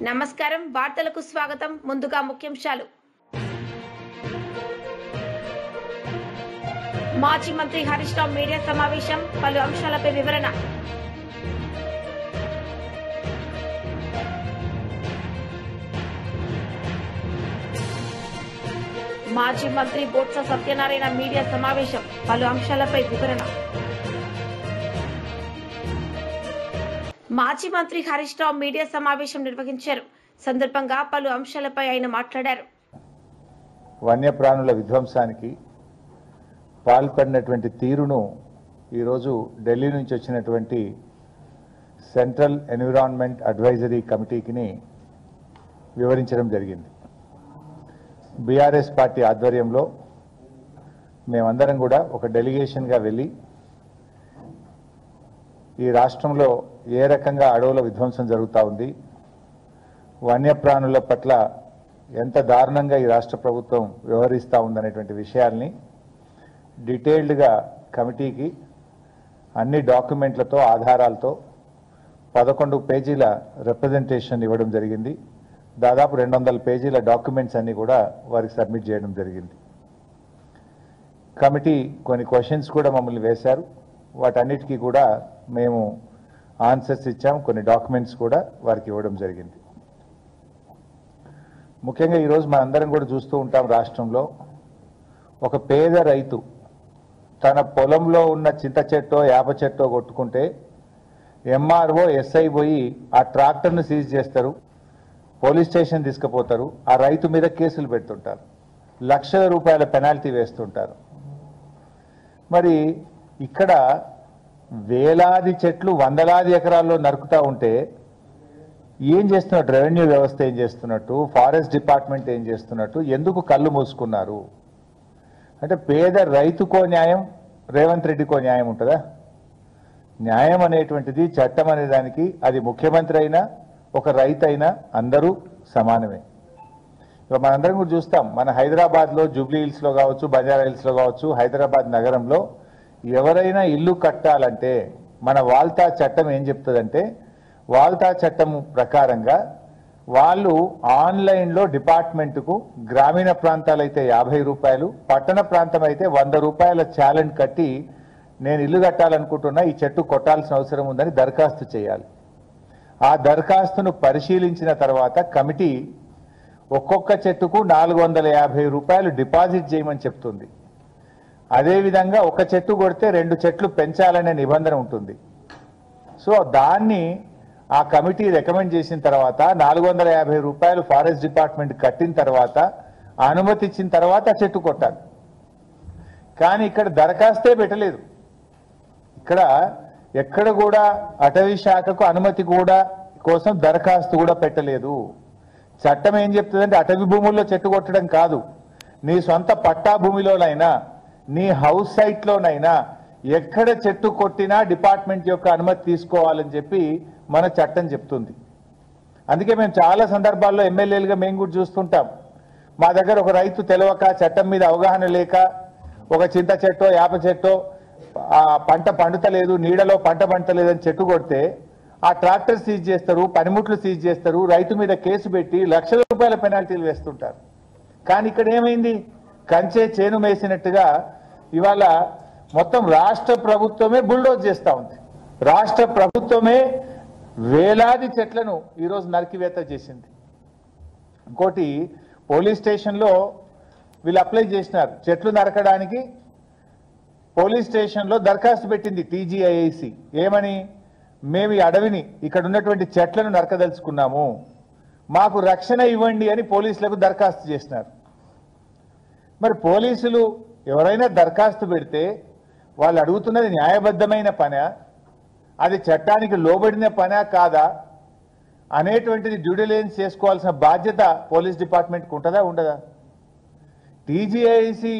నమస్కారం వార్తలకు స్వాగతం ముందుగా ముఖ్యాంశాలు మాజీ మంత్రి హరీష్ రావు మీడియా సమావేశం పలు అంశాలపై వివరణ మాజీ మంత్రి బొత్స సత్యనారాయణ మీడియా సమావేశం పలు అంశాలపై వివరణ మాజీ మంత్రి హరీష్ రావు మీడియా సమావేశం నిర్వహించారు. సందర్భంగా పలు అంశాలపై ఆయన మాట్లాడారు. వన్యప్రాణుల విధ్వంసానికి పాల్పడినటువంటి తీరును ఈరోజు ఢిల్లీ నుంచి వచ్చినటువంటి సెంట్రల్ ఎన్విరాన్మెంట్ అడ్వైజరీ కమిటీకి వివరించడం జరిగింది. బీఆర్ఎస్ పార్టీ ఆధ్వర్యంలో మేమందరం కూడా ఒక డెలిగేషన్గా వెళ్ళి ఈ రాష్ట్రంలో ఏ రకంగా అడవుల విధ్వంసం జరుగుతూ ఉంది, వన్యప్రాణుల పట్ల ఎంత దారుణంగా ఈ రాష్ట్ర ప్రభుత్వం వ్యవహరిస్తూ ఉందనేటువంటి విషయాల్ని డీటెయిల్డ్గా కమిటీకి అన్ని డాక్యుమెంట్లతో ఆధారాలతో 11 పేజీల రిప్రజెంటేషన్ ఇవ్వడం జరిగింది. దాదాపు 200 పేజీల డాక్యుమెంట్స్ అన్ని కూడా వారికి సబ్మిట్ చేయడం జరిగింది. కమిటీ కొన్ని క్వశ్చన్స్ కూడా మమ్మల్ని వేశారు. వాటన్నిటికీ కూడా మేము ఆన్సర్స్ ఇచ్చాం. కొన్ని డాక్యుమెంట్స్ కూడా వారికి ఇవ్వడం జరిగింది. ముఖ్యంగా ఈరోజు మనందరం కూడా చూస్తూ ఉంటాం, రాష్ట్రంలో ఒక పేద రైతు తన పొలంలో ఉన్న చింత చెట్టో యాప చెట్టో కొట్టుకుంటే ఎంఆర్ఓ ఎస్ఐ పోయి ఆ ట్రాక్టర్ను సీజ్ చేస్తారు, పోలీస్ స్టేషన్ తీసుకుపోతారు, ఆ రైతు మీద కేసులు పెడుతుంటారు, లక్షల రూపాయల పెనాల్టీ వేస్తుంటారు. మరి ఇక్కడ వేలాది చెట్లు వందలాది ఎకరాల్లో నరుకుతూ ఉంటే ఏం చేస్తున్నట్టు, రెవెన్యూ వ్యవస్థ ఏం చేస్తున్నట్టు, ఫారెస్ట్ డిపార్ట్మెంట్ ఏం చేస్తున్నట్టు, ఎందుకు కళ్ళు మూసుకున్నారు? అంటే పేద రైతుకో న్యాయం, రేవంత్ రెడ్డికో న్యాయం ఉంటుందా? న్యాయం అనేటువంటిది, చట్టం అనే దానికి అది ముఖ్యమంత్రి అయినా ఒక రైతు అయినా అందరూ సమానమే. ఇక మనందరం కూడా చూస్తాం, మన హైదరాబాద్లో జూబ్లీ హిల్స్లో కావచ్చు, బంజారా హిల్స్లో కావచ్చు, హైదరాబాద్ నగరంలో ఎవరైనా ఇల్లు కట్టాలంటే మన వాల్తా చట్టం ఏం చెప్తుందంటే, వాల్తా చట్టం ప్రకారంగా వాళ్ళు ఆన్లైన్లో డిపార్ట్మెంట్కు గ్రామీణ ప్రాంతాలైతే 50 రూపాయలు, పట్టణ ప్రాంతం అయితే 100 రూపాయల ఛాలెంజ్ కట్టి నేను ఇల్లు కట్టాలనుకుంటున్నా, ఈ చెట్టు కొట్టాల్సిన అవసరం ఉందని దరఖాస్తు చేయాలి. ఆ దరఖాస్తును పరిశీలించిన తర్వాత కమిటీ ఒక్కొక్క చెట్టుకు 450 రూపాయలు డిపాజిట్ చేయమని చెప్తుంది. అదేవిధంగా ఒక చెట్టు కొడితే 2 చెట్లు పెంచాలనే నిబంధన ఉంటుంది. సో దాన్ని ఆ కమిటీ రికమెండ్ చేసిన తర్వాత 450 రూపాయలు ఫారెస్ట్ డిపార్ట్మెంట్ కట్టిన తర్వాత అనుమతి ఇచ్చిన తర్వాత చెట్టు కొట్టాలి. కానీ ఇక్కడ దరఖాస్తే పెట్టలేదు. ఇక్కడ ఎక్కడ కూడా అటవీ శాఖకు అనుమతి కూడా కోసం దరఖాస్తు కూడా పెట్టలేదు. చట్టం ఏం చెప్తుందంటే అటవీ భూముల్లో చెట్టు కొట్టడం కాదు, నీ సొంత పట్టా భూమిలోనైనా నీ హౌస్ సైట్లోనైనా ఎక్కడ చెట్టు కొట్టినా డిపార్ట్మెంట్ యొక్క అనుమతి తీసుకోవాలని చెప్పి మన చట్టం చెప్తుంది. అందుకే మేము చాలా సందర్భాల్లో ఎమ్మెల్యేలుగా మేము కూడా చూస్తుంటాం, మా దగ్గర ఒక రైతు తెలియక, చట్టం మీద అవగాహన లేక ఒక చింత చెట్టో యాప చెట్టో పంట పండుతలేదు, నీడలో పంట పండుతలేదని చెట్టు కొడితే ఆ ట్రాక్టర్ సీజ్ చేస్తారు, పనిముట్లు సీజ్ చేస్తారు, రైతు మీద కేసు పెట్టి లక్షల రూపాయల పెనాల్టీలు వేస్తుంటారు. కానీ ఇక్కడ ఏమైంది, కంచే చేను మేసినట్టుగా ఇవాళ మొత్తం రాష్ట్ర ప్రభుత్వమే బుల్డోజ్ చేస్తూ ఉంది. రాష్ట్ర ప్రభుత్వమే వేలాది చెట్లను ఈరోజు నరికివేత చేసింది. ఇంకోటి, పోలీస్ స్టేషన్లో వీళ్ళు అప్లై చేసినారు, చెట్లు నరకడానికి పోలీస్ స్టేషన్లో దరఖాస్తు పెట్టింది టీజీఐఐసి. ఏమని, మేము ఈ అడవిని ఇక్కడ ఉన్నటువంటి చెట్లను నరకదలుచుకున్నాము, మాకు రక్షణ ఇవ్వండి అని పోలీసులకు దరఖాస్తు చేసినారు. మరి పోలీసులు ఎవరైనా దరఖాస్తు పెడితే వాళ్ళు అడుగుతున్నది న్యాయబద్ధమైన పనా, అది చట్టానికి లోబడిన పనా కాదా అనేటువంటిది డ్యూ డిలిజెన్స్ చేసుకోవాల్సిన బాధ్యత పోలీస్ డిపార్ట్మెంట్కి ఉంటుందా ఉండదా? టీజీఐసి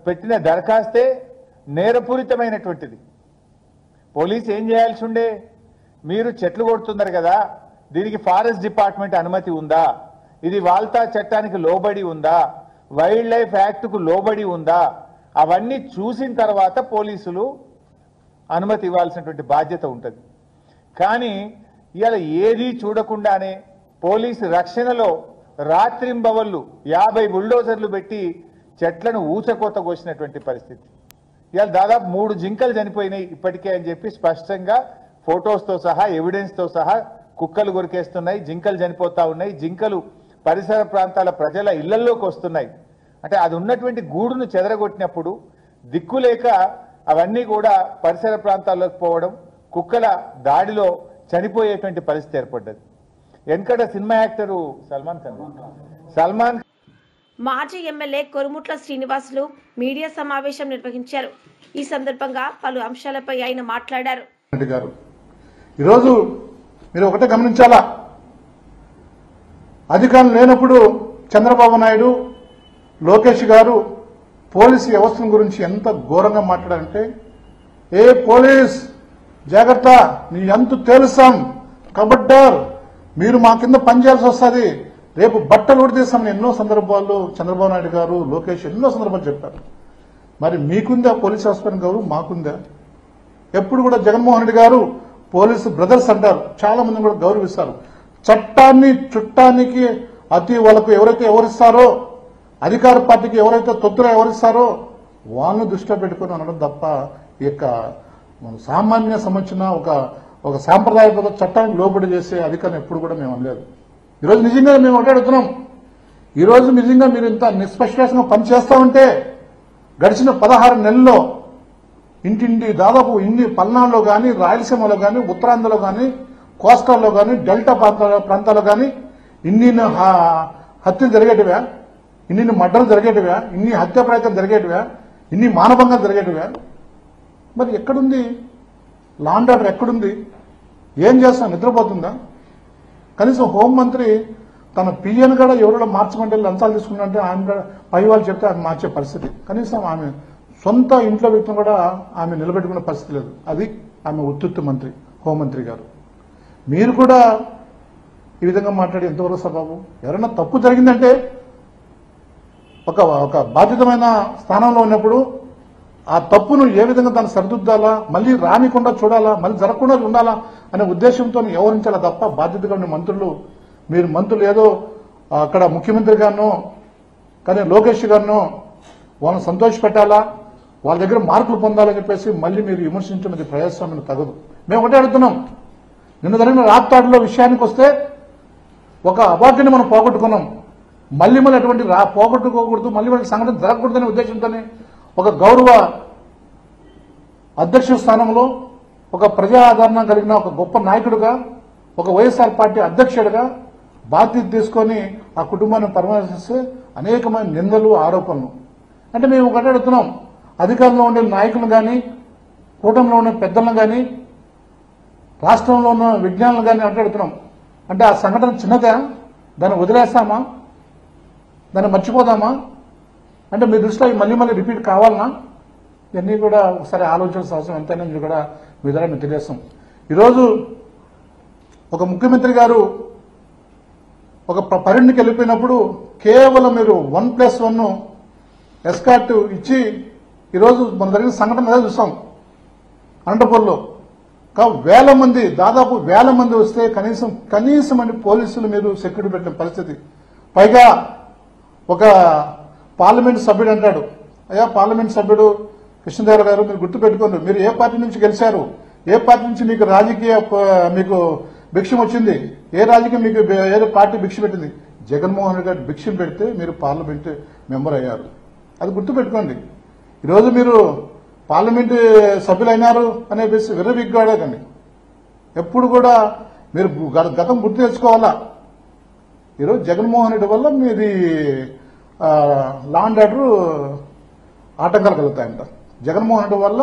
పెట్టిన దరఖాస్తే నేరపూరితమైనటువంటిది. పోలీసు ఏం చేయాల్సి ఉండే, మీరు చెట్లు కొడుతున్నారు కదా, దీనికి ఫారెస్ట్ డిపార్ట్మెంట్ అనుమతి ఉందా, ఇది వాల్తా చట్టానికి లోబడి ఉందా, వైల్డ్ లైఫ్ యాక్ట్కు లోబడి ఉందా, అవన్నీ చూసిన తర్వాత పోలీసులు అనుమతి ఇవ్వాల్సినటువంటి బాధ్యత ఉంటుంది. కానీ ఇవాళ ఏది చూడకుండానే పోలీసు రక్షణలో రాత్రింబవళ్ళు 50 బుల్డోజర్లు పెట్టి చెట్లను ఊచకోత కోసినటువంటి పరిస్థితి. ఇవాళ దాదాపు 3 జింకలు చనిపోయినాయి ఇప్పటికే అని చెప్పి స్పష్టంగా ఫొటోస్తో సహా ఎవిడెన్స్తో సహా కుక్కలు కొరికేస్తున్నాయి, జింకలు చనిపోతా ఉన్నాయి, జింకలు పరిసర ప్రాంతాల ప్రజల ఇళ్లల్లోకి వస్తున్నాయి. అంటే అది ఉన్నటువంటి గూడును చెదరగొట్టినప్పుడు దిక్కులేక అవన్నీ కూడా పరిసర ప్రాంతాల్లోకి పోవడం, కుక్కల దాడిలో చనిపోయేటువంటి పరిస్థితి ఏర్పడ్డది. వెనకట సినిమా యాక్టరు సల్మాన్ మాజీ ఎమ్మెల్యే కొరుముట్ల శ్రీనివాసులు మీడియా సమావేశం నిర్వహించారు. ఈ సందర్భంగా పలు అంశాలపై ఆయన మాట్లాడారు. ఈరోజు మీరు ఒకటే గమనించాలా, అధికారం లేనప్పుడు చంద్రబాబు నాయుడు, లోకేష్ గారు పోలీసు వ్యవస్థ గురించి ఎంత ఘోరంగా మాట్లాడారంటే, ఏ పోలీస్ జాగ్రత్త, నీ ఎంత తెలుసాం, కబడ్డార్, మీరు మా కింద పనిచేయాల్సి వస్తుంది, రేపు బట్టలు ఉడితేస్తామని ఎన్నో సందర్భాల్లో చంద్రబాబు నాయుడు గారు, లోకేష్ ఎన్నో సందర్భాలు చెప్పారు. మరి మీకుందా పోలీస్ వ్యవస్థ గౌరవం? మాకుందా? ఎప్పుడు కూడా జగన్మోహన్ రెడ్డి గారు పోలీసు బ్రదర్స్ అంటారు, చాలా మంది కూడా గౌరవిస్తారు. చట్టాన్ని చుట్టానికి అతి వాళ్ళకు ఎవరైతే ఎవరిస్తారో, అధికార పార్టీకి ఎవరైతే తొత్తుగా ఎవరిస్తారో వాళ్ళని దృష్టిలో పెట్టుకుని అనడం తప్ప ఈ యొక్క సామాన్య సంబంధించిన ఒక సాంప్రదాయక చట్టానికి లోబడి చేసే అధికారం ఎప్పుడు కూడా మేము అనలేదు. ఈరోజు నిజంగా మేము ఒకటే అడుగుతున్నాం, ఈరోజు నిజంగా మీరు ఇంత నిష్పక్షంగా పనిచేస్తా ఉంటే గడిచిన 16 నెలల్లో ఇంటింటి దాదాపు ఇన్ని పల్నాడులో కానీ, రాయలసీమలో కానీ, ఉత్తరాంధ్రలో కానీ, కోస్టల్లో కానీ, డెల్టా ప్రాంతాల్లో కానీ ఇన్ని హత్యలు జరిగేటివా, ఇన్ని మర్డర్లు జరిగేటివా, ఇన్ని హత్య ప్రయత్నం జరిగేటివా, ఇన్ని మానభంగాలు జరిగేటివా? మరి ఎక్కడుంది లా అండ్ ఆర్డర్? ఎక్కడుంది? ఏం చేస్తాం? నిద్రపోతుందా? కనీసం హోంమంత్రి తన పిఎన్ కూడా ఎవరో మార్చమంటే లంచాలు తీసుకుంటే ఆమె కూడా పై వాళ్ళు చెప్తే ఆమె మార్చే పరిస్థితి. కనీసం ఆమె సొంత ఇంట్లో వ్యక్తిని కూడా ఆమె నిలబెట్టుకునే పరిస్థితి లేదు. అది ఆమె ఉత్తుత్తు మంత్రి, హోంమంత్రి గారు. మీరు కూడా ఈ విధంగా మాట్లాడి ఎంతవరకు సబాబు? ఎవరైనా తప్పు జరిగిందంటే ఒక బాధ్యతమైన స్థానంలో ఉన్నప్పుడు ఆ తప్పును ఏ విధంగా దాన్ని సరిదిద్దాలా, మళ్ళీ రానికుండా చూడాలా, మళ్ళీ జరగకుండా ఉండాలా అనే ఉద్దేశంతో వ్యవహరించాలా తప్ప బాధ్యతగా ఉన్న మీరు మంత్రులు ఏదో అక్కడ ముఖ్యమంత్రి గారినో కానీ లోకేష్ గారినో వాళ్ళని సంతోషపెట్టాలా, వాళ్ళ దగ్గర మార్కులు పొందాలని చెప్పేసి మళ్ళీ మీరు విమర్శించినది ప్రజాస్వామ్యం తగదు. మేము ఒకటే అడుగుతున్నాం, నిన్న జరిగిన రాప్తాడులో విషయానికి వస్తే ఒక అవార్డుని మనం పోగొట్టుకున్నాం. మళ్ళీ అటువంటి పోగొట్టుకోకూడదు, మళ్ళీ సంఘటన జరగకూడదనే ఉద్దేశంతోనే ఒక గౌరవ అధ్యక్ష స్థానంలో ఒక ప్రజా ఆదరణ కలిగిన ఒక గొప్ప నాయకుడిగా, ఒక వైఎస్ఆర్ పార్టీ అధ్యక్షుడిగా బాధ్యత తీసుకొని ఆ కుటుంబాన్ని పరామర్శిస్తే అనేకమైన నిందలు, ఆరోపణలు. అంటే మేము ఒకటే అడుగుతున్నాం, అధికారంలో ఉండే నాయకులను కానీ, కూటమిలో ఉన్న పెద్దలను కానీ, రాష్ట్రంలో ఉన్న విజ్ఞానులు కానీ అడుగుతున్నాం. అంటే ఆ సంఘటన చిన్నదా? దాన్ని వదిలేస్తామా? దాన్ని మర్చిపోదామా? అంటే మీ దృష్టిలో మళ్ళీ రిపీట్ కావాలనా? ఇవన్నీ కూడా ఒకసారి ఆలోచించాల్సిన అవసరం ఎంతైనా మీరు కూడా మీ ద్వారా మేము తెలియస్తాం. ఈరోజు ఒక ముఖ్యమంత్రి గారు ఒక పర్యటనకి వెళ్ళిపోయినప్పుడు కేవలం మీరు 1+1 ఎస్కార్ట్ ఇచ్చి ఈరోజు మన జరిగిన సంఘటన చూస్తాం అనంతపూర్లో. వేల మంది, దాదాపు 1000 మంది వస్తే కనీసం అని పోలీసులు మీరు సెక్యూరిటీ పెట్టిన పరిస్థితి. పైగా ఒక పార్లమెంట్ సభ్యుడు అంటాడు, అయ్యా పార్లమెంట్ సభ్యుడు కృష్ణదేవరావు గారు, మీరు గుర్తుపెట్టుకోండి, మీరు ఏ పార్టీ నుంచి గెలిచారు, ఏ పార్టీ నుంచి మీకు రాజకీయ మీకు భిక్షం వచ్చింది, ఏ రాజకీయం మీకు ఏ పార్టీ భిక్ష పెట్టింది? జగన్మోహన్ రెడ్డి గారు భిక్షం పెడితే మీరు పార్లమెంట్ మెంబర్ అయ్యారు. అది గుర్తుపెట్టుకోండి. ఈరోజు మీరు పార్లమెంట్ సభ్యులైనారు అనే విర్రవిగ్గాడకండి. ఎప్పుడు కూడా మీరు గతం గుర్తు తెచ్చుకోవాలా. ఈరోజు జగన్మోహన్ రెడ్డి వల్ల మీది లా అండ్ ఆర్డర్ ఆటంకాలు కలుగుతాయంట. జగన్మోహన్ రెడ్డి వల్ల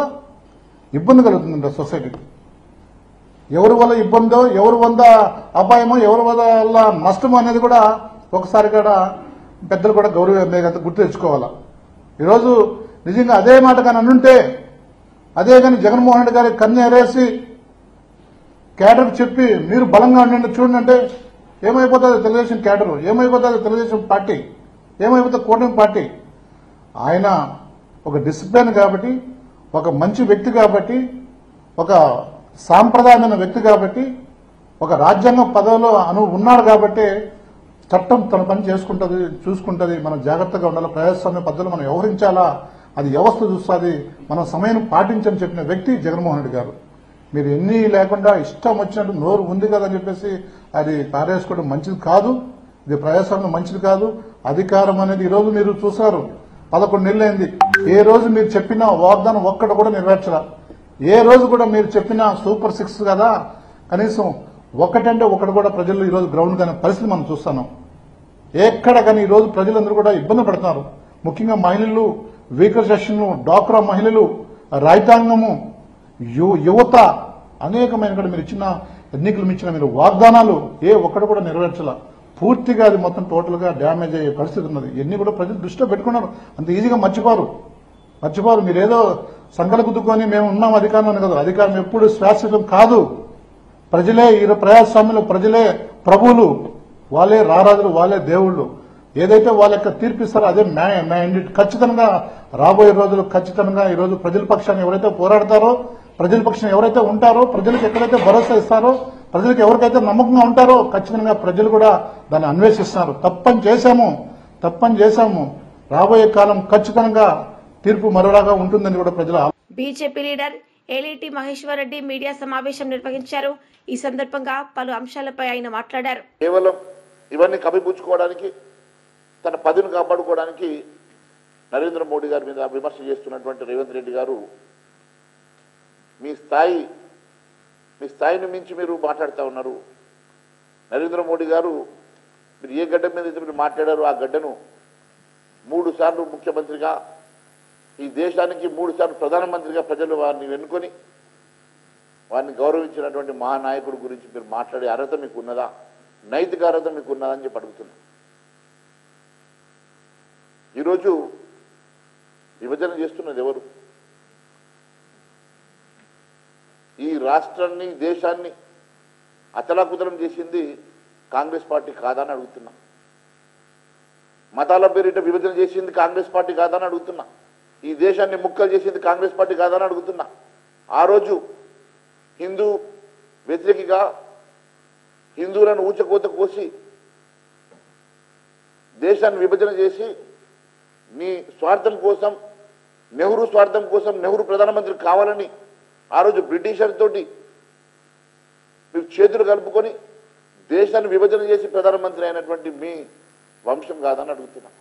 ఇబ్బంది కలుగుతుందంట సొసైటీకి. ఎవరి వల్ల ఇబ్బందో, ఎవరి వల్ల అపాయమో, ఎవరి వల్ల నష్టమో అనేది కూడా ఒకసారి కూడా పెద్దలు కూడా గౌరవం గుర్తు తెచ్చుకోవాలా. ఈరోజు నిజంగా అదే మాట కానీ అనుంటే, అదే కానీ జగన్మోహన్ రెడ్డి గారి కన్ను ఎరేసి క్యాడర్కి చెప్పి మీరు బలంగా ఉండండి చూడండి అంటే ఏమైపోతుంది తెలుగుదేశం క్యాడరు, ఏమైపోతుంది తెలుగుదేశం పార్టీ, ఏమైపోతుంది కూటమి పార్టీ? ఆయన ఒక డిసిప్లిన్ కాబట్టి, ఒక మంచి వ్యక్తి కాబట్టి, ఒక సాంప్రదాయమైన వ్యక్తి కాబట్టి ఒక రాజ్యాంగ పదవిలో ఉన్నాడు కాబట్టి చట్టం తన పని చేసుకుంటది, చూసుకుంటది. మనం జాగ్రత్తగా ఉండాలి, ప్రజాస్వామ్య పద్ధతిలో మనం వ్యవహరించాలా, అది వ్యవస్థ చూస్తుంది, మనం సమయం పాటించని చెప్పిన వ్యక్తి జగన్మోహన్ రెడ్డి గారు. మీరు ఎన్ని లేకుండా ఇష్టం వచ్చినట్టు నోరు ఉంది కదా అని చెప్పేసి అది పారేసుకోవడం మంచిది కాదు. ఇది ప్రజాస్వామ్యం మంచిది కాదు. అధికారం అనేది ఈ రోజు మీరు చూసారు, 11 నెలలైంది. ఏ రోజు మీరు చెప్పిన వాగ్దానం ఒక్కటి కూడా నెరవేర్చరా. ఏ రోజు కూడా మీరు చెప్పిన సూపర్ 6 కదా, కనీసం ఒకటంటే ఒకటి కూడా ప్రజలు ఈ రోజు గ్రౌండ్ కానీ పరిస్థితి మనం చూస్తున్నాం. ఎక్కడ కానీ ఈ రోజు ప్రజలందరూ కూడా ఇబ్బంది పడుతున్నారు. ముఖ్యంగా మహిళలు, వెహికల్ సెషన్లు, డ్వాక్రా మహిళలు, రైతాంగము, యువత, అనేకమైన కూడా మీరు ఇచ్చిన ఎన్నికలు ఇచ్చిన మీరు వాగ్దానాలు ఏ ఒక్కటి కూడా నెరవేర్చాల. పూర్తిగా అది మొత్తం టోటల్ గా డ్యామేజ్ అయ్యే పరిస్థితి ఉన్నది. ఇవన్నీ కూడా ప్రజలు దృష్టిలో పెట్టుకున్నారు. అంత ఈజీగా మర్చిపోరు. మీరేదో సంకల గుద్దుకొని మేము ఉన్నాం అధికారం అని కదా. అధికారం ఎప్పుడు శాశ్వతం కాదు. ప్రజలే ఈ ప్రజాస్వామ్యంలో ప్రజలే ప్రభువులు, వాళ్ళే రారాజులు, వాళ్ళే దేవుళ్ళు. ఏదైతే వాళ్ళ యొక్క తీర్పిస్తారో అదే మ్యాండేట్. ఖచ్చితంగా రాబోయే రోజులు ఖచ్చితంగా ఈ రోజు ప్రజల పక్షాన్ని ఎవరైతే పోరాడతారో, ప్రజల పక్షాన్ని ఎవరైతే ఉంటారో, ప్రజలకు ఎక్కడైతే భరోసా ఇస్తారో, ప్రజలకు ఎవరికైతే నమ్మకంగా ఉంటారో ఖచ్చితంగా ప్రజలు కూడా దాన్ని అన్వేషిస్తున్నారు. తప్పని చేశాము. రాబోయే కాలం ఖచ్చితంగా తీర్పు మరోలాగా ఉంటుందని కూడా ప్రజల. BJP leader Eleti Maheshwar Reddy media సమావేశం నిర్వహించారు. ఈ సందర్భంగా పలు అంశాలపై ఆయన మాట్లాడారు. కేవలం ఇవన్నీ కప్పిపుచ్చుకోవడానికి, తన పదవిని కాపాడుకోవడానికి నరేంద్ర మోడీ గారి మీద విమర్శ చేస్తున్నటువంటి రేవంత్ రెడ్డి గారు, మీ స్థాయిని మించి మీరు మాట్లాడుతూ ఉన్నారు. నరేంద్ర మోడీ గారు మీరు ఏ గడ్డ మీద అయితే మీరు మాట్లాడారో ఆ గడ్డను 3 సార్లు ముఖ్యమంత్రిగా, ఈ దేశానికి 3 సార్లు ప్రధానమంత్రిగా ప్రజలు వారిని ఎన్నుకొని వారిని గౌరవించినటువంటి మహానాయకుడు గురించి మీరు మాట్లాడే అర్హత మీకు ఉన్నదా, నైతిక అర్హత మీకు ఉన్నదా అని చెప్పి అడుగుతున్నా. ఈరోజు విభజన చేస్తున్నది ఎవరు? ఈ రాష్ట్రాన్ని, దేశాన్ని అతలాకుతలం చేసింది కాంగ్రెస్ పార్టీ కాదని అడుగుతున్నా. మతాల పేరిట విభజన చేసింది కాంగ్రెస్ పార్టీ కాదని అడుగుతున్నా. ఈ దేశాన్ని ముక్కలు చేసింది కాంగ్రెస్ పార్టీ కాదని అడుగుతున్నా. ఆ రోజు హిందూ వ్యతిరేకిగా హిందువులను ఊచకోత కోసి దేశాన్ని విభజన చేసి మీ స్వార్థం కోసం, నెహ్రూ స్వార్థం కోసం, నెహ్రూ ప్రధానమంత్రి కావాలని ఆ రోజు బ్రిటిషర్ తోటి మీరు చేతులు కలుపుకొని దేశాన్ని విభజన చేసి ప్రధానమంత్రి అయినటువంటి మీ వంశం కాదని అడుగుతున్నా.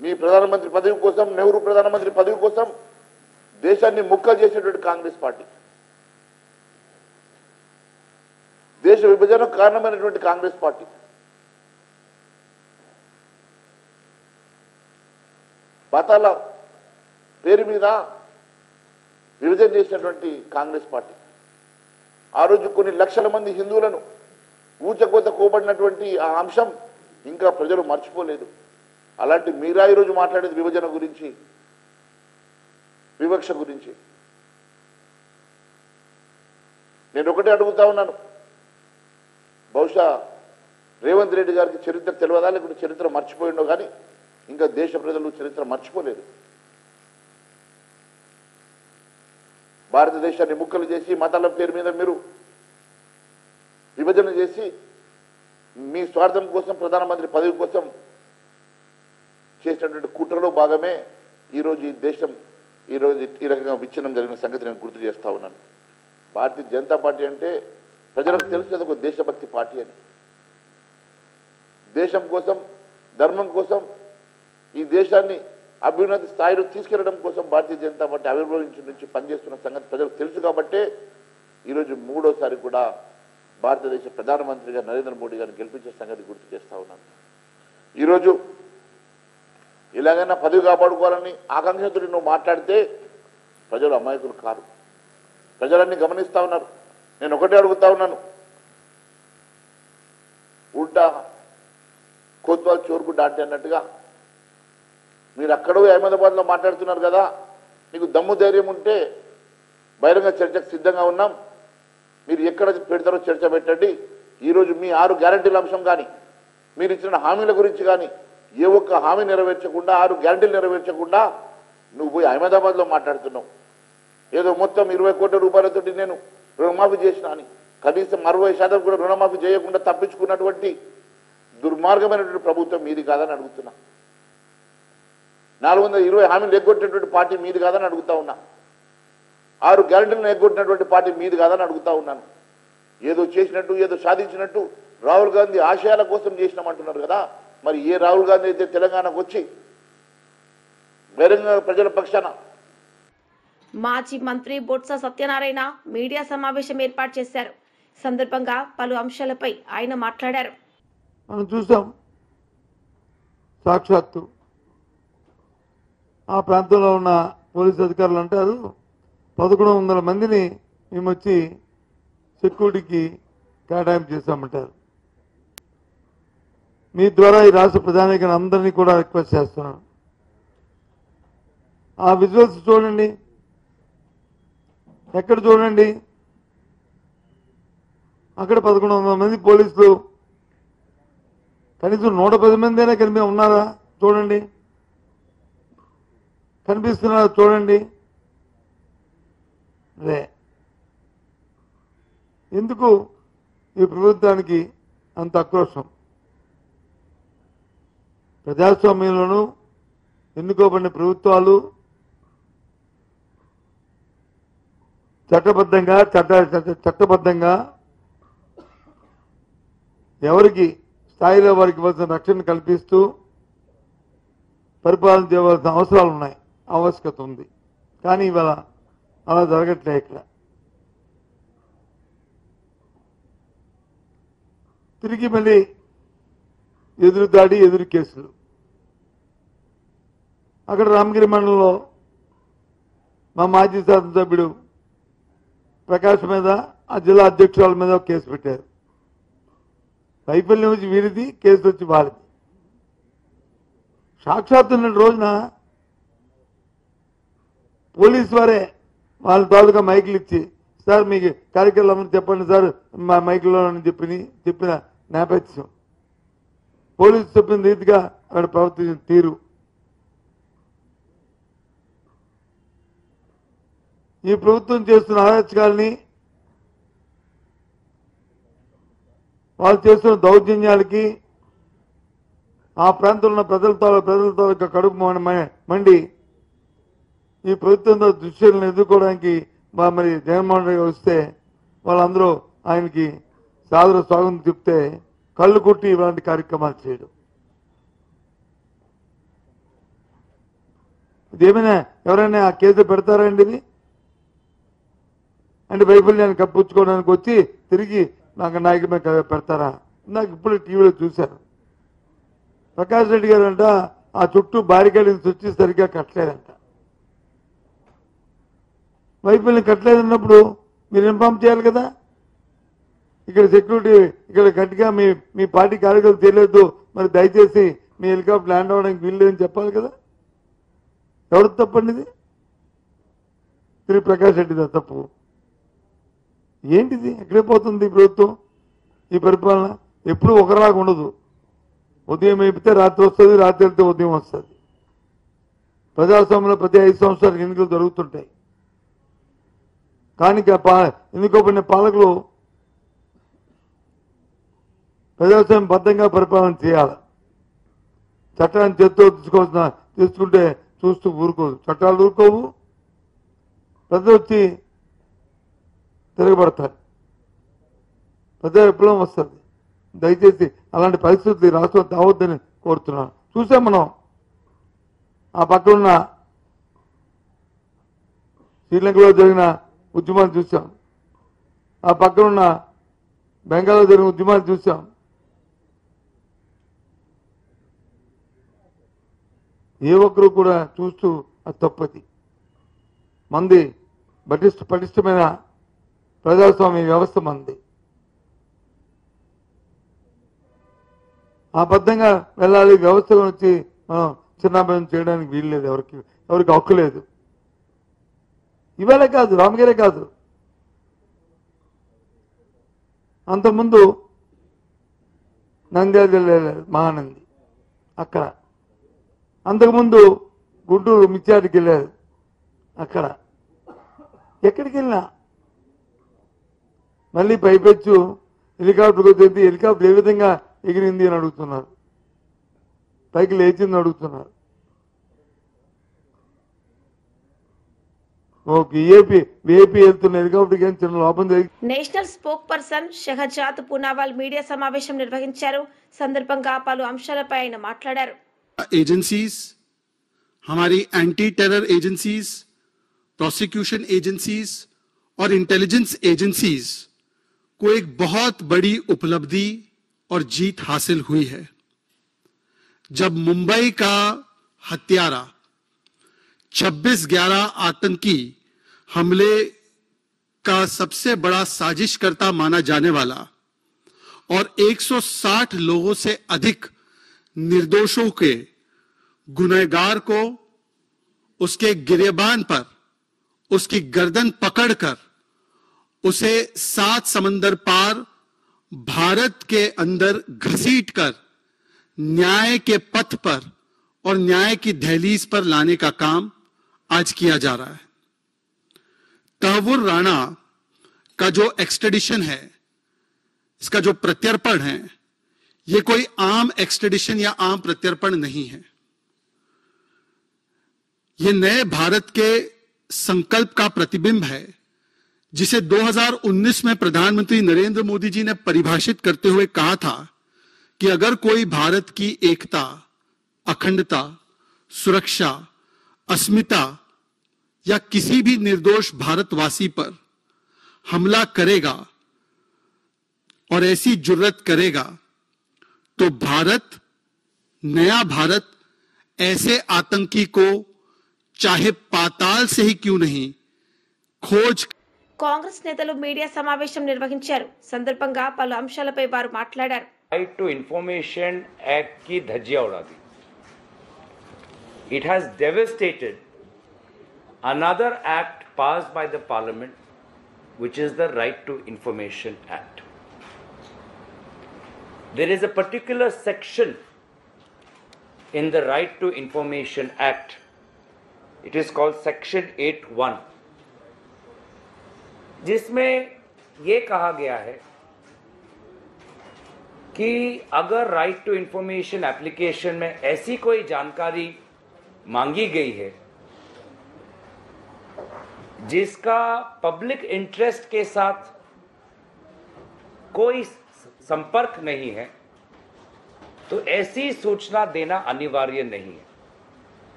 మీ ప్రధానమంత్రి పదవి కోసం, నెహ్రూ ప్రధానమంత్రి పదవి కోసం దేశాన్ని ముక్కలు చేసేటువంటి కాంగ్రెస్ పార్టీ, దేశ విభజనకు కారణమైనటువంటి కాంగ్రెస్ పార్టీ మతాల పేరు మీద విభజన చేసినటువంటి కాంగ్రెస్ పార్టీ, ఆ రోజు కొన్ని లక్షల మంది హిందువులను ఊచకోత కోబడినటువంటి ఆ అంశం ఇంకా ప్రజలు మర్చిపోలేదు. అలాంటి మీరా ఈరోజు మాట్లాడేది విభజన గురించి, వివక్ష గురించి. నేను ఒకటే అడుగుతా ఉన్నాను, బహుశా రేవంత్ రెడ్డి గారికి చరిత్ర తెలియదా, లేకుంటే చరిత్ర మర్చిపోయిండో కానీ ఇంకా దేశ ప్రజలు చరిత్ర మర్చిపోలేదు. భారతదేశాన్ని ముక్కలు చేసి మతాల పేరు మీద మీరు విభజన చేసి మీ స్వార్థం కోసం, ప్రధానమంత్రి పదవి కోసం చేసినటువంటి కుట్రలో భాగమే ఈరోజు ఈ దేశం ఈరోజు ఈ రకంగా విచ్ఛిన్నం జరిగిన సంగతి నేను గుర్తు చేస్తా ఉన్నాను. భారతీయ జనతా పార్టీ అంటే ప్రజలకు తెలుసు ఒక దేశభక్తి పార్టీ అని. దేశం కోసం, ధర్మం కోసం, ఈ దేశాన్ని అభ్యున్నతి స్థాయిలో తీసుకెళ్లడం కోసం భారతీయ జనతా పార్టీ ఆవిర్భవించి నుంచి పనిచేస్తున్న సంగతి ప్రజలకు తెలుసు. కాబట్టే ఈరోజు 3వసారి కూడా భారతదేశ ప్రధానమంత్రిగా నరేంద్ర మోడీ గారిని గెలిపించే సంగతి గుర్తు చేస్తా ఉన్నాను. ఈరోజు ఇలాగైనా పదవి కాపాడుకోవాలని ఆకాంక్షతో నువ్వు మాట్లాడితే ప్రజలు అమాయకులు కారు. ప్రజలన్నీ గమనిస్తా ఉన్నారు. నేను ఒకటే అడుగుతా ఉన్నాను, ఉల్టా కోత్వాల్ చోరుకు డాంటే అన్నట్టుగా మీరు అక్కడో అహ్మదాబాద్లో మాట్లాడుతున్నారు కదా, మీకు దమ్ము ధైర్యం ఉంటే బహిరంగ చర్చకు సిద్ధంగా ఉన్నాం, మీరు ఎక్కడ పెడతారో చర్చ పెట్టండి. ఈరోజు మీ 6 గ్యారంటీల అంశం కానీ, మీరు ఇచ్చిన హామీల గురించి కానీ ఏ ఒక్క హామీ నెరవేర్చకుండా, 6 గ్యారంటీలు నెరవేర్చకుండా నువ్వు పోయి అహ్మదాబాద్లో మాట్లాడుతున్నావు. ఏదో మొత్తం 20 కోట్ల రూపాయలతోటి నేను రుణమాఫీ చేసిన అని. కనీసం 60% కూడా రుణమాఫీ చేయకుండా తప్పించుకున్నటువంటి దుర్మార్గమైనటువంటి ప్రభుత్వం మీది కాదని అడుగుతున్నా. 420 హామీలు ఎగ్గొట్టినటువంటి పార్టీ మీది కాదని అడుగుతా ఉన్నా. 6 గ్యారెంటీలను ఎగ్గొట్టినటువంటి పార్టీ మీది కాదని అడుగుతా ఉన్నాను. ఏదో చేసినట్టు ఏదో సాధించినట్టు రాహుల్ గాంధీ ఆశయాల కోసం చేసినామంటున్నారు కదా. మరి ఏ రాహుల్ గాంధీ అయితే తెలంగాణకు వచ్చి బహిరంగ ప్రజల పక్షాన. మాజీ మంత్రి బొత్స సత్యనారాయణ మీడియా సమావేశం ఏర్పాటు చేశారు. సందర్భంగా పలు అంశాలపై ఆయన మాట్లాడారు. మనం చూసాం, సాక్షాత్తు ఆ ప్రాంతంలో ఉన్న పోలీసు అధికారులు అంటారు 1100 మందిని మేము వచ్చి సెక్యూరిటీకి కేటాయింపు చేశామంటారు. మీ ద్వారా ఈ రాష్ట్ర ప్రజానీకాన్ని అందరినీ కూడా రిక్వెస్ట్ చేస్తున్నాను, ఆ విజువల్స్ చూడండి, ఎక్కడ చూడండి, అక్కడ 1100 మంది పోలీసులు, కనీసం 110 మంది అయినా కలిపి ఉన్నారా చూడండి, కనిపిస్తున్నారా చూడండి. అదే ఎందుకు ఈ ప్రభుత్వానికి అంత ఆక్రోశం? ప్రజాస్వామ్యంలోనూ ఎన్నుకోబడిన ప్రభుత్వాలు చట్టబద్ధంగా ఎవరికి స్థాయిలో వారికి ఇవ్వాల్సిన రక్షణ కల్పిస్తూ పరిపాలన చేయవలసిన అవసరాలు ఉన్నాయి, ఆవశ్యకత ఉంది. కానీ ఇవాళ అలా జరగట్లే. ఇక్కడ తిరిగి మళ్ళీ ఎదురు దాడి, ఎదురు కేసులు. అక్కడ రామగిరి మండలంలో మా మాజీ శాసనసభ్యుడు ప్రకాష్ మీద, ఆ జిల్లా అధ్యక్షురాల మీద ఒక కేసు పెట్టారు. వైఫల్యం వచ్చి వీరిది, కేసు వచ్చి వాళ్ళది. సాక్షాత్తు రోజున పోలీసు వారే వాళ్ళ తాలూకా మైకులు ఇచ్చి, సార్ మీకు కార్యక్రమం చెప్పండి సార్ మా మైకుల్లో చెప్పిన నేపథ్యం, పోలీసు చెప్పిన రీతిగా అక్కడ ప్రవర్తించిన తీరు. ఈ ప్రభుత్వం చేస్తున్న అరాచకాల్ని, వాళ్ళు చేస్తున్న దౌర్జన్యాలకి ఆ ప్రాంతంలో ఉన్న ప్రజలతో కడుపు మండి ఈ ప్రభుత్వంతో దృశ్యాలను ఎదుర్కోవడానికి మరి జగన్మోహన్ రెడ్డి వస్తే వాళ్ళందరూ ఆయనకి సాదర స్వాగతం చెప్తే కళ్ళు కొట్టి ఇలాంటి కార్యక్రమాలు చేయడం. ఇదేమైనా ఎవరైనా ఆ కేసు పెడతారండి? ఇది అంటే వైఫల్యాన్ని కప్పించుకోవడానికి వచ్చి తిరిగి నాకు నాయకుడి మీద పెడతారా? నాకు ఇప్పుడు టీవీలో చూశాను, ప్రకాష్ రెడ్డి గారు అంట ఆ చుట్టూ బారికేడింగ్స్ వచ్చి సరిగ్గా కట్టలేదంట. వైఫల్యం కట్టలేదన్నప్పుడు మీరు ఇన్ఫార్మ్ చేయాలి కదా. ఇక్కడ సెక్యూరిటీ ఇక్కడ గట్టిగా మీ పార్టీ కార్యకర్తలు తెలియదు, మరి దయచేసి మీ హెలికాప్టర్ ల్యాండ్ అవ్వడానికి వీల్లేదని చెప్పాలి కదా. ఎవరు తప్పండి ఇది? తిరిగి ప్రకాష్ రెడ్డిదా తప్పు? ఏంటిది? ఎక్కడే పోతుంది ఈ ప్రభుత్వం? ఈ పరిపాలన ఎప్పుడు ఒకలాగా ఉండదు. ఉదయం అయిపోతే రాత్రి వస్తుంది, రాత్రి వెళ్తే ఉదయం వస్తుంది. ప్రజాస్వామ్యంలో ప్రతి 5 సంవత్సరాలకు ఎన్నికలు జరుగుతుంటాయి. కానీ ఎన్నుకోబడిన పాలకులు ప్రజాస్వామ్యబద్ధంగా పరిపాలన చేయాలి. చట్టాన్ని తీసుకుంటే చూస్తూ ఊరుకోదు, చట్టాలు ఊరుకోవు, ప్రజలు వచ్చి తిరగబడతారు, ప్రజా విప్లవం వస్తుంది. దయచేసి అలాంటి పరిస్థితులు ఈ రాష్ట్రం తావద్దని కోరుతున్నాను. చూసాం మనం ఆ పక్కనున్న శ్రీలంకలో జరిగిన ఉద్యమాలు చూసాం, ఆ పక్కనున్న బెంగాల్లో జరిగిన ఉద్యమాలు చూసాం. ఏ ఒక్కరు కూడా చూస్తూ అది తప్పది. మంది పటిష్టమైన ప్రజాస్వామ్య వ్యవస్థ మంది. ఆ బద్ధంగా వెళ్ళాలి, వ్యవస్థలో వచ్చి మనం చిన్నాభిన్నం చేయడానికి వీల్లేదు, ఎవరికి హక్కు లేదు. ఇవాళ కాదు, రామగిరే కాదు, అంతకుముందు నంద్యాల జిల్లా మహానంది అక్కడ, అంతకుముందు గుంటూరు మిచ్చాటికి వెళ్ళారు అక్కడ. ఎక్కడికి వెళ్ళినా మళ్ళీ పైపెచ్చు హెలికాప్టర్కి వచ్చేది హెలికాప్టర్ ఏ విధంగా ఎగిరింది అని అడుగుతున్నారు, పైకి లేచింది అడుగుతున్నారు. విఐపి వెళ్తున్న హెలికాప్టర్ కానీ చిన్న లోపం జరిగి national spokesperson Shehzad Poonawalla media సమావేశం నిర్వహించారు. సందర్భంగా పలు అంశాలపై ఆయన మాట్లాడారు. एजेंसीज, हमारी anti terror agencies, prosecution agencies और इंटेलिजेंस एजेंसीज को एक बहुत बड़ी उपलब्धि और जीत हासिल हुई है. जब मुंबई का हत्यारा 26/11 आतंकी हमले का सबसे बड़ा साजिशकर्ता माना जाने वाला और 160 लोगों से अधिक निर्दोषों के गुनहगार को उसके गिरेबान पर उसकी गर्दन पकड़कर उसे 7 समंदर पार भारत के अंदर घसीटकर न्याय के पथ पर और न्याय की दहलीज पर लाने का काम आज किया जा रहा है. तहव्वुर राणा का जो एक्सट्रेडिशन है, इसका जो प्रत्यर्पण है, ये कोई आम एक्सट्रेडिशन या आम प्रत्यर्पण नहीं है. ये नए भारत के संकल्प का प्रतिबिंब है जिसे 2019 में प्रधानमंत्री नरेंद्र मोदी जी ने परिभाषित करते हुए कहा था कि अगर कोई भारत की एकता, अखंडता, सुरक्षा, अस्मिता या किसी भी निर्दोष भारतवासी पर हमला करेगा और ऐसी जुर्रत करेगा तो भारत, नया भारत, ऐसे आतंकी को चाहे पाताल से ही क्यों नहीं खोज. కాంగ్రెస్ నేతలు మీడియా సమావేశం నిర్వహించారు. సందర్భంగా పలు అంశాలపై వారు మాట్లాడారు. राइट टू इंफॉर्मेशन एक्ट की धज्जियां उड़ा दी. It has devastated another act passed by the Parliament which is the Right to Information Act. There is a particular section in the right to information act. It is called section 8(1), जिसमें यह कहा गया है कि अगर right to information application में ऐसी कोई जानकारी मांगी गई है जिसका पब्लिक इंटरेस्ट के साथ कोई संपर्क नहीं है तो ऐसी सूचना देना अनिवार्य नहीं है.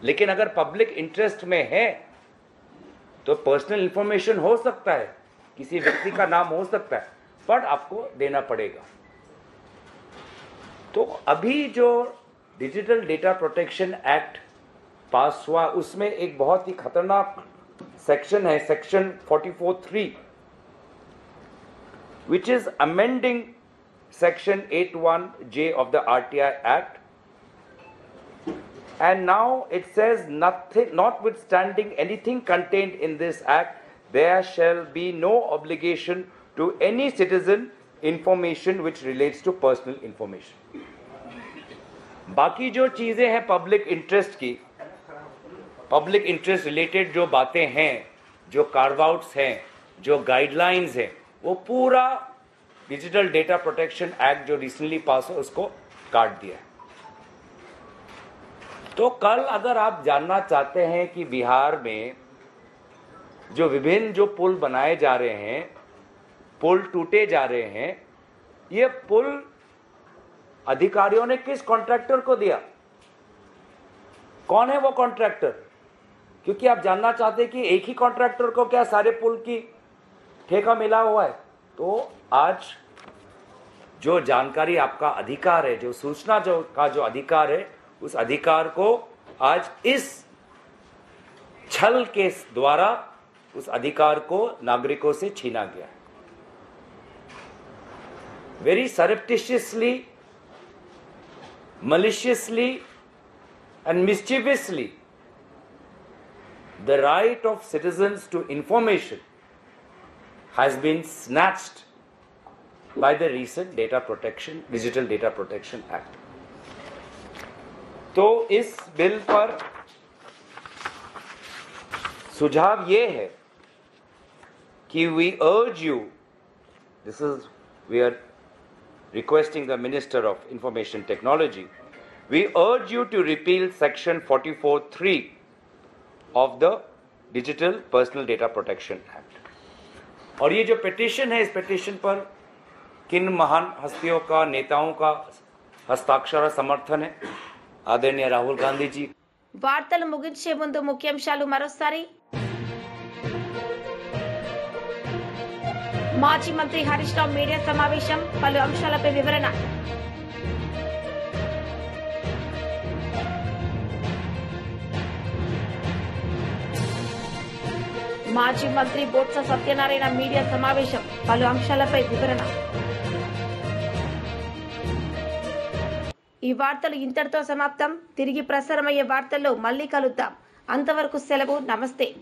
लेकिन अगर पब्लिक इंटरेस्ट में है तो पर्सनल इंफॉर्मेशन हो सकता है, किसी व्यक्ति का नाम हो सकता है, बट आपको देना पड़ेगा. तो अभी जो डिजिटल डेटा प्रोटेक्शन एक्ट पास हुआ उसमें एक बहुत ही खतरनाक सेक्शन है, section 44(3), which is amending Section 8(1)(j) of the RTI Act, and now it says nothing, notwithstanding anything contained in this act, there shall be no obligation to any citizen information which relates to personal information. बाकी जो चीजें हैं public interest की, public interest related जो बातें हैं, जो curve outs हैं, जो गाइडलाइंस हैं, वो पूरा डिजिटल डेटा प्रोटेक्शन एक्ट जो रिसेंटली पास हो उसको काट दिया है. तो कल अगर आप जानना चाहते हैं कि बिहार में जो विभिन्न जो पुल बनाए जा रहे हैं, पुल टूटे जा रहे हैं, ये पुल अधिकारियों ने किस कॉन्ट्रैक्टर को दिया, कौन है वो कॉन्ट्रैक्टर? क्योंकि आप जानना चाहते हैं कि एक ही कॉन्ट्रैक्टर को क्या सारे पुल की ठेका मिला हुआ है. तो आज जो जानकारी आपका अधिकार है, जो सूचना का जो अधिकार है, उस अधिकार को आज इस छल के द्वारा उस अधिकार को नागरिकों से छीना गया है. Very surreptitiously, maliciously and mischievously, the right of citizens to information has been snatched by the recent Digital Data Protection Act. तो इस बिल पर सुझाव ये है कि we urge you this is, we are requesting the Minister of Information Technology, we urge you to repeal Section 44(3) of the Digital Personal Data Protection Act. और ये जो पिटीशन है, इस पिटीशन पर किन महान हस्तियों का, नेताओं का हस्ताक्षर और समर्थन है? आदरणीय राहुल गांधी जी। వార్తలు ముగించే ముందు ముఖ్యాంశాలు మరోసారి. మాజీ మంత్రి హరీష్ రావు మీడియా సమావేశం, పలు అంశాలపై వివరణ. మాజీ మంత్రి బొత్స సత్యనారాయణ మీడియా సమావేశం, పలు అంశాలపై వివరణ. ఈ వార్తలు ఇంతటితో సమాప్తం. తిరిగి ప్రసారమయ్యే వార్తల్లో మళ్ళీ కలుద్దాం. అంతవరకు సెలవు. నమస్తే.